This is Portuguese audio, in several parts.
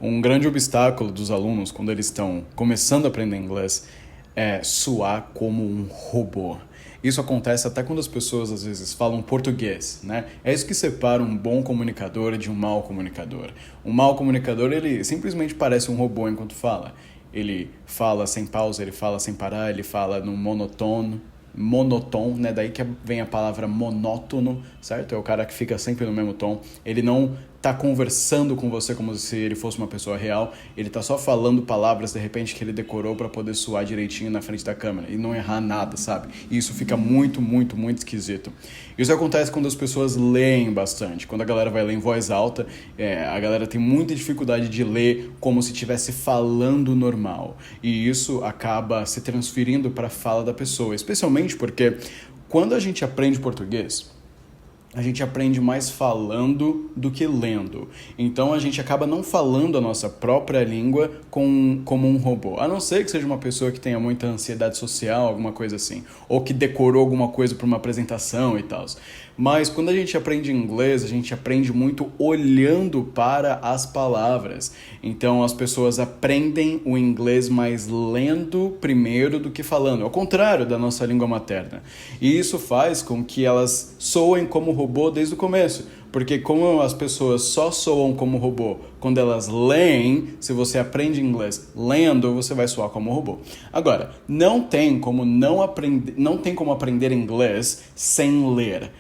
Um grande obstáculo dos alunos quando eles estão começando a aprender inglês é soar como um robô. Isso acontece até quando as pessoas às vezes falam português, né? É isso que separa um bom comunicador de um mau comunicador. Um mau comunicador, ele simplesmente parece um robô enquanto fala. Ele fala sem pausa, ele fala sem parar, ele fala no monotom, né? Daí que vem a palavra monótono, certo? É o cara que fica sempre no mesmo tom. Ele não tá conversando com você como se ele fosse uma pessoa real. Ele tá só falando palavras, de repente, que ele decorou para poder soar direitinho na frente da câmera e não errar nada, sabe? E isso fica muito, muito, muito esquisito. Isso acontece quando as pessoas leem bastante. Quando a galera vai ler em voz alta, a galera tem muita dificuldade de ler como se estivesse falando normal. E isso acaba se transferindo para a fala da pessoa, especialmente porque quando a gente aprende português, a gente aprende mais falando do que lendo. Então a gente acaba não falando a nossa própria língua como um robô. A não ser que seja uma pessoa que tenha muita ansiedade social, alguma coisa assim. Ou que decorou alguma coisa para uma apresentação e tal. Mas quando a gente aprende inglês, a gente aprende muito olhando para as palavras. Então as pessoas aprendem o inglês mais lendo primeiro do que falando. Ao contrário da nossa língua materna. E isso faz com que elas soem como robô desde o começo. Porque como as pessoas só soam como robô quando elas leem, se você aprende inglês lendo, você vai soar como robô. Agora, não tem como aprender inglês sem ler.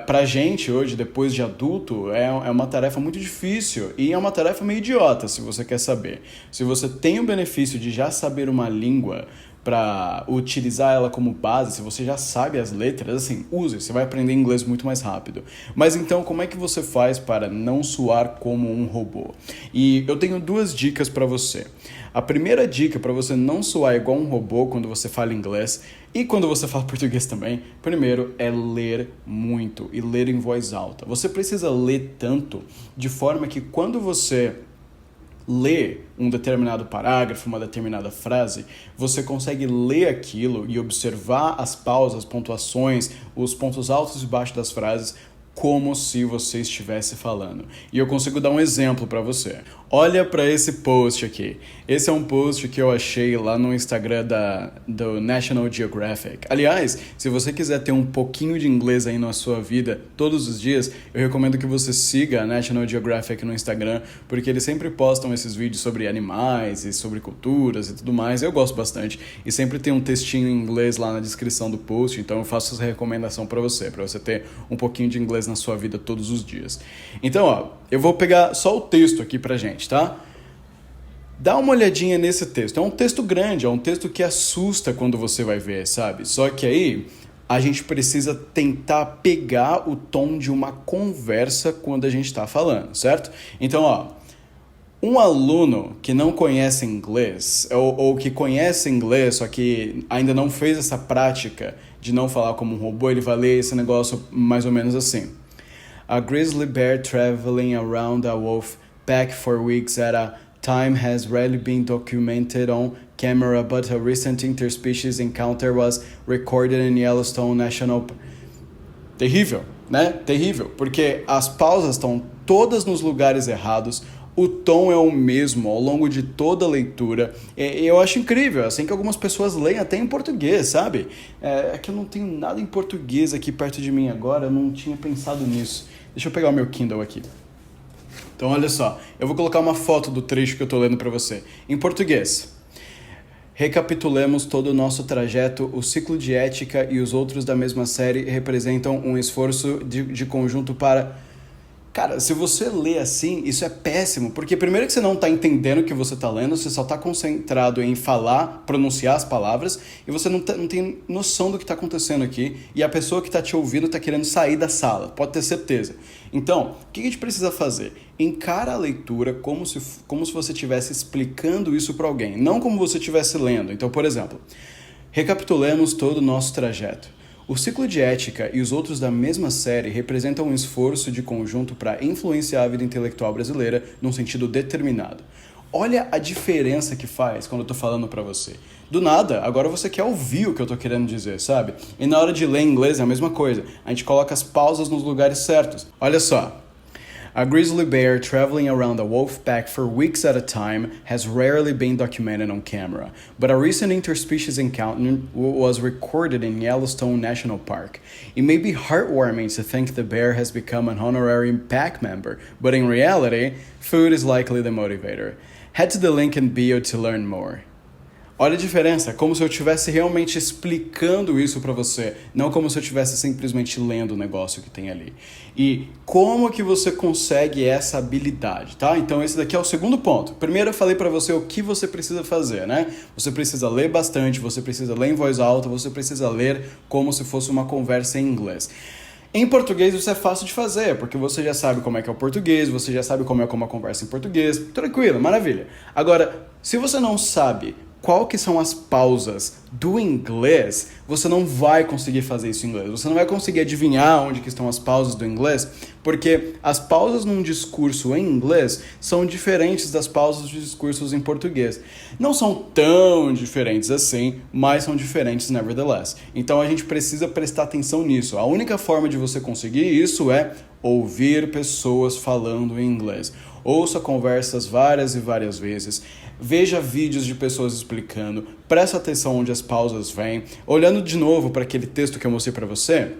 Pra gente hoje, depois de adulto, é uma tarefa muito difícil e é uma tarefa meio idiota, se você quer saber. Se você tem o benefício de já saber uma língua para utilizar ela como base, se você já sabe as letras, assim, use, você vai aprender inglês muito mais rápido. Mas então, como é que você faz para não soar como um robô? E eu tenho 2 dicas para você. A primeira dica para você não soar igual um robô quando você fala inglês e quando você fala português também, primeiro é ler muito e ler em voz alta. Você precisa ler tanto de forma que quando você lê um determinado parágrafo, uma determinada frase, você consegue ler aquilo e observar as pausas, as pontuações, os pontos altos e baixos das frases como se você estivesse falando. E eu consigo dar um exemplo para você. Olha para esse post aqui. Esse é um post que eu achei lá no Instagram do National Geographic. Aliás, se você quiser ter um pouquinho de inglês aí na sua vida todos os dias, eu recomendo que você siga a National Geographic no Instagram, porque eles sempre postam esses vídeos sobre animais e sobre culturas e tudo mais. Eu gosto bastante. E sempre tem um textinho em inglês lá na descrição do post, então eu faço essa recomendação para você ter um pouquinho de inglês na sua vida todos os dias. Então, ó, eu vou pegar só o texto aqui pra gente, tá? Dá uma olhadinha nesse texto. É um texto grande, é um texto que assusta quando você vai ver, sabe? Só que aí a gente precisa tentar pegar o tom de uma conversa quando a gente tá falando, certo? Então, ó, um aluno que não conhece inglês, ou que conhece inglês, só que ainda não fez essa prática de não falar como um robô, ele vai ler esse negócio mais ou menos assim. A grizzly bear traveling around a wolf pack for weeks at a time has rarely been documented on camera, but a recent interspecies encounter was recorded in Yellowstone National Park. Terrível, né? Terrível, porque as pausas estão todas nos lugares errados, o tom é o mesmo ao longo de toda a leitura. E eu acho incrível, é assim que algumas pessoas leem até em português, sabe? É que eu não tenho nada em português aqui perto de mim agora, eu não tinha pensado nisso. Deixa eu pegar o meu Kindle aqui. Então, olha só, eu vou colocar uma foto do trecho que eu tô lendo para você. Em português. Recapitulemos todo o nosso trajeto, o ciclo de ética e os outros da mesma série representam um esforço de conjunto para... Cara, se você lê assim, isso é péssimo, porque primeiro que você não está entendendo o que você está lendo, você só está concentrado em falar, pronunciar as palavras, e você não tem noção do que está acontecendo aqui, e a pessoa que está te ouvindo está querendo sair da sala, pode ter certeza. Então, o que a gente precisa fazer? Encara a leitura como se você estivesse explicando isso para alguém, não como você estivesse lendo. Então, por exemplo, recapitulemos todo o nosso trajeto. O ciclo de ética e os outros da mesma série representam um esforço de conjunto para influenciar a vida intelectual brasileira num sentido determinado. Olha a diferença que faz quando eu tô falando para você. Do nada, agora você quer ouvir o que eu tô querendo dizer, sabe? E na hora de ler em inglês é a mesma coisa. A gente coloca as pausas nos lugares certos. Olha só. A grizzly bear traveling around a wolf pack for weeks at a time has rarely been documented on camera, but a recent interspecies encounter was recorded in Yellowstone National Park. It may be heartwarming to think the bear has become an honorary pack member, but in reality, food is likely the motivator. Head to the link in bio to learn more. Olha a diferença, é como se eu estivesse realmente explicando isso para você, não como se eu estivesse simplesmente lendo o negócio que tem ali. E como que você consegue essa habilidade, tá? Então esse daqui é o segundo ponto. Primeiro eu falei para você o que você precisa fazer, né? Você precisa ler bastante, você precisa ler em voz alta, você precisa ler como se fosse uma conversa em inglês. Em português isso é fácil de fazer, porque você já sabe como é que é o português, você já sabe como é uma conversa em português, tranquilo, maravilha. Agora, se você não sabe qual que são as pausas do inglês, você não vai conseguir fazer isso em inglês. Você não vai conseguir adivinhar onde que estão as pausas do inglês, porque as pausas num discurso em inglês são diferentes das pausas de discursos em português. Não são tão diferentes assim, mas são diferentes nevertheless. Então a gente precisa prestar atenção nisso. A única forma de você conseguir isso é ouvir pessoas falando em inglês. Ouça conversas várias e várias vezes. Veja vídeos de pessoas explicando. Presta atenção onde as pausas vêm. Olhando de novo para aquele texto que eu mostrei para você,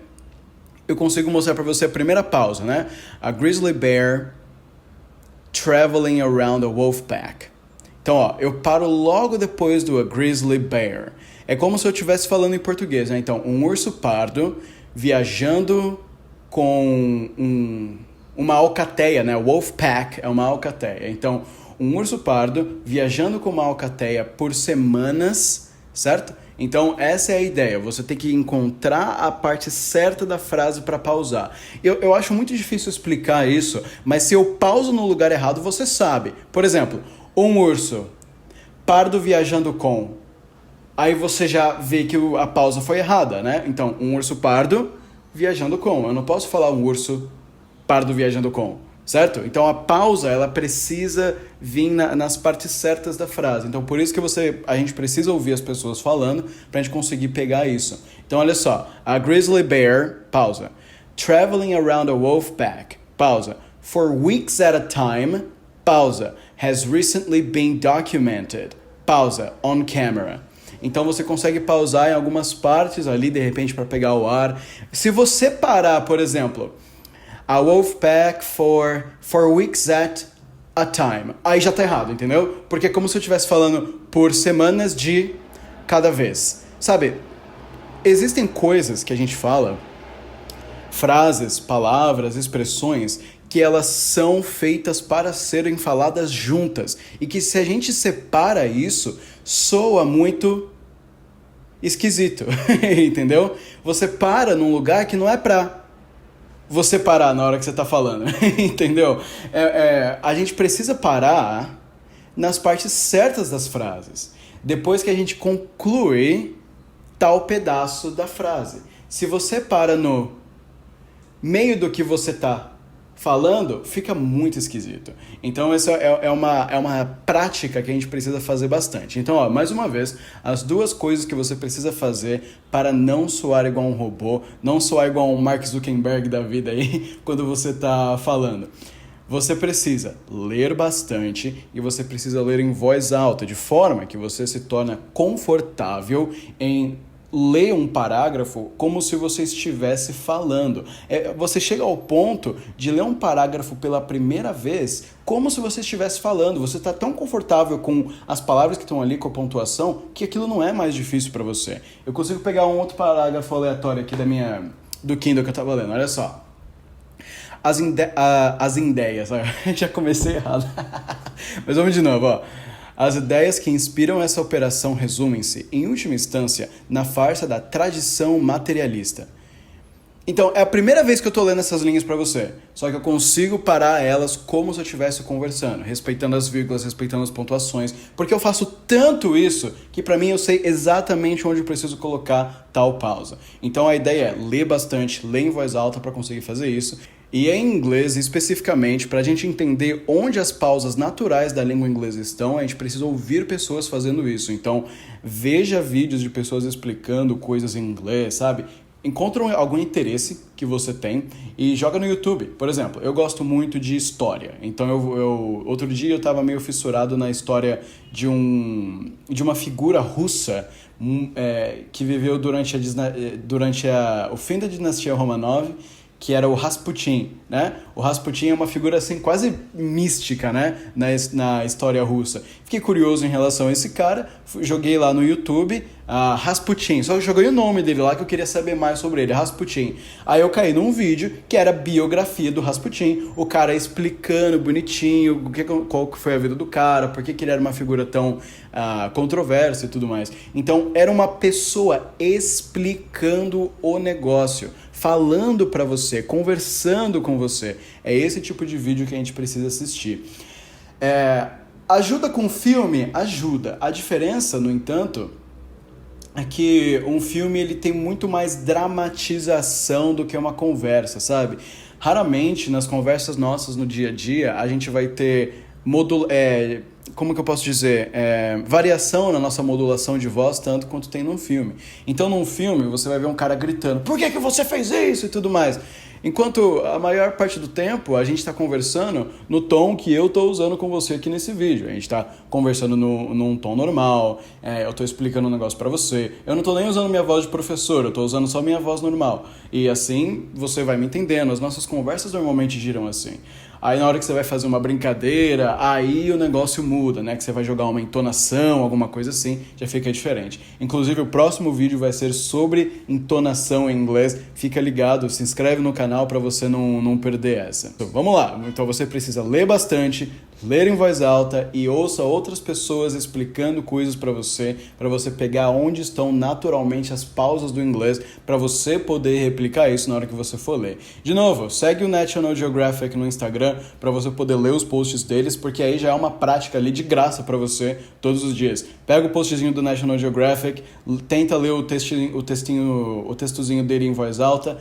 eu consigo mostrar para você a primeira pausa, né? A grizzly bear traveling around a wolf pack. Então, ó, eu paro logo depois do a grizzly bear. É como se eu estivesse falando em português, né? Então, um urso pardo viajando com uma alcateia, né? Wolf pack é uma alcateia. Então, um urso pardo viajando com uma alcateia por semanas, certo? Então, essa é a ideia. Você tem que encontrar a parte certa da frase para pausar. Eu acho muito difícil explicar isso, mas se eu pauso no lugar errado, você sabe. Por exemplo, um urso pardo viajando com. Aí você já vê que a pausa foi errada, né? Então, um urso pardo viajando com. Eu não posso falar um urso pardo viajando com, certo? Então a pausa, ela precisa vir nas partes certas da frase. Então por isso que a gente precisa ouvir as pessoas falando pra gente conseguir pegar isso. Então olha só, a grizzly bear, pausa. Traveling around a wolf pack, pausa. For weeks at a time, pausa. Has recently been documented, pausa. On camera. Então você consegue pausar em algumas partes ali, de repente, para pegar o ar. Se você parar, por exemplo, a wolf pack for weeks at a time. Aí já tá errado, entendeu? Porque é como se eu estivesse falando por semanas de cada vez. Sabe, existem coisas que a gente fala, frases, palavras, expressões, que elas são feitas para serem faladas juntas. E que se a gente separa isso, soa muito esquisito, entendeu? Você para num lugar que não é pra você parar na hora que você está falando, entendeu? A gente precisa parar nas partes certas das frases, depois que a gente conclui tal pedaço da frase. Se você para no meio do que você está falando, fica muito esquisito. Então essa é uma prática que a gente precisa fazer bastante. Então, ó, mais uma vez, as duas coisas que você precisa fazer para não soar igual um robô, não soar igual um Mark Zuckerberg da vida aí, quando você está falando. Você precisa ler bastante e você precisa ler em voz alta, de forma que você se torna confortável em ler um parágrafo como se você estivesse falando. Você chega ao ponto de ler um parágrafo pela primeira vez como se você estivesse falando. Você está tão confortável com as palavras que estão ali, com a pontuação, que aquilo não é mais difícil para você. Eu consigo pegar um outro parágrafo aleatório aqui do Kindle que eu estava lendo. Olha só. As ideias. Já comecei errado. Mas vamos de novo, ó. As ideias que inspiram essa operação resumem-se, em última instância, na farsa da tradição materialista. Então, é a primeira vez que eu estou lendo essas linhas para você, só que eu consigo parar elas como se eu estivesse conversando, respeitando as vírgulas, respeitando as pontuações, porque eu faço tanto isso que para mim eu sei exatamente onde eu preciso colocar tal pausa. Então a ideia é ler bastante, ler em voz alta para conseguir fazer isso. E em inglês, especificamente, para a gente entender onde as pausas naturais da língua inglesa estão, a gente precisa ouvir pessoas fazendo isso. Então, veja vídeos de pessoas explicando coisas em inglês, sabe? encontra algum interesse que você tem e joga no YouTube. Por exemplo, eu gosto muito de história. Então, outro dia eu estava meio fissurado na história de uma figura russa que viveu durante o fim da dinastia Romanov, que era o Rasputin, né? O Rasputin é uma figura assim quase mística, né? Na história russa. Fiquei curioso em relação a esse cara, joguei lá no YouTube, Rasputin, só joguei o nome dele lá que eu queria saber mais sobre ele, Rasputin. Aí eu caí num vídeo que era a biografia do Rasputin, o cara explicando bonitinho qual que foi a vida do cara, por que ele era uma figura tão controversa e tudo mais. Então era uma pessoa explicando o negócio, falando pra você, conversando com você. É esse tipo de vídeo que a gente precisa assistir. Ajuda com filme? Ajuda. A diferença, no entanto, é que um filme ele tem muito mais dramatização do que uma conversa, sabe? Raramente, nas conversas nossas no dia a dia, a gente vai ter como que eu posso dizer? Variação na nossa modulação de voz, tanto quanto tem num filme. Então, num filme, você vai ver um cara gritando, por que você fez isso? E tudo mais. Enquanto a maior parte do tempo, a gente está conversando no tom que eu estou usando com você aqui nesse vídeo. A gente está conversando num tom normal, eu estou explicando um negócio para você. Eu não estou nem usando minha voz de professor, eu estou usando só minha voz normal. E assim, você vai me entendendo. As nossas conversas normalmente giram assim. Aí na hora que você vai fazer uma brincadeira, aí o negócio muda, né? Que você vai jogar uma entonação, alguma coisa assim, já fica diferente. Inclusive o próximo vídeo vai ser sobre entonação em inglês. Fica ligado, se inscreve no canal para você não perder essa. Então, vamos lá, então você precisa ler bastante, ler em voz alta e ouça outras pessoas explicando coisas para você pegar onde estão naturalmente as pausas do inglês, para você poder replicar isso na hora que você for ler. De novo, segue o National Geographic no Instagram para você poder ler os posts deles, porque aí já é uma prática ali de graça para você todos os dias. Pega o postzinho do National Geographic, tenta ler o textozinho dele em voz alta,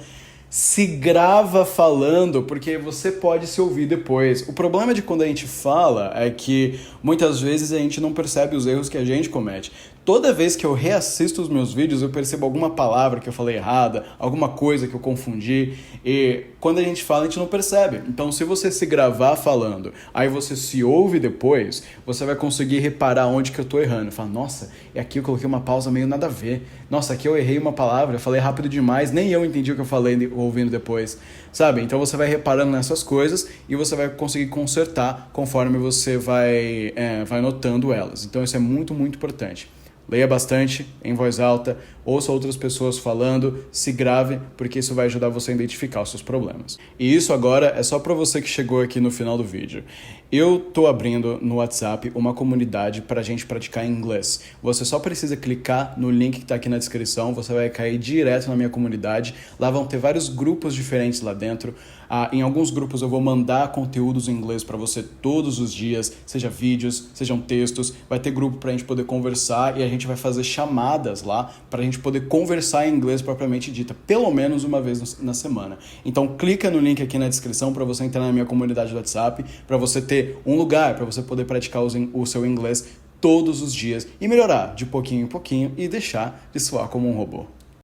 se grava falando, porque você pode se ouvir depois. O problema de quando a gente fala é que muitas vezes a gente não percebe os erros que a gente comete. Toda vez que eu reassisto os meus vídeos, eu percebo alguma palavra que eu falei errada, alguma coisa que eu confundi, e quando a gente fala, a gente não percebe. Então, se você se gravar falando, aí você se ouve depois, você vai conseguir reparar onde que eu tô errando. Fala, nossa, e aqui eu coloquei uma pausa meio nada a ver. Nossa, aqui eu errei uma palavra, eu falei rápido demais, nem eu entendi o que eu falei ouvindo depois, sabe? Então, você vai reparando nessas coisas e você vai conseguir consertar conforme você vai notando elas. Então, isso é muito, muito importante. Leia bastante, em voz alta, ouça outras pessoas falando, se grave, porque isso vai ajudar você a identificar os seus problemas. E isso agora é só para você que chegou aqui no final do vídeo. Eu tô abrindo no WhatsApp uma comunidade para a gente praticar inglês. Você só precisa clicar no link que está aqui na descrição, você vai cair direto na minha comunidade. Lá vão ter vários grupos diferentes lá dentro. Em alguns grupos eu vou mandar conteúdos em inglês para você todos os dias, seja vídeos, sejam textos. Vai ter grupo para a gente poder conversar e a gente vai fazer chamadas lá para a gente poder conversar em inglês propriamente dita, pelo menos uma vez na semana. Então clica no link aqui na descrição para você entrar na minha comunidade do WhatsApp, para você ter um lugar para você poder praticar o seu inglês todos os dias e melhorar de pouquinho em pouquinho e deixar de soar como um robô.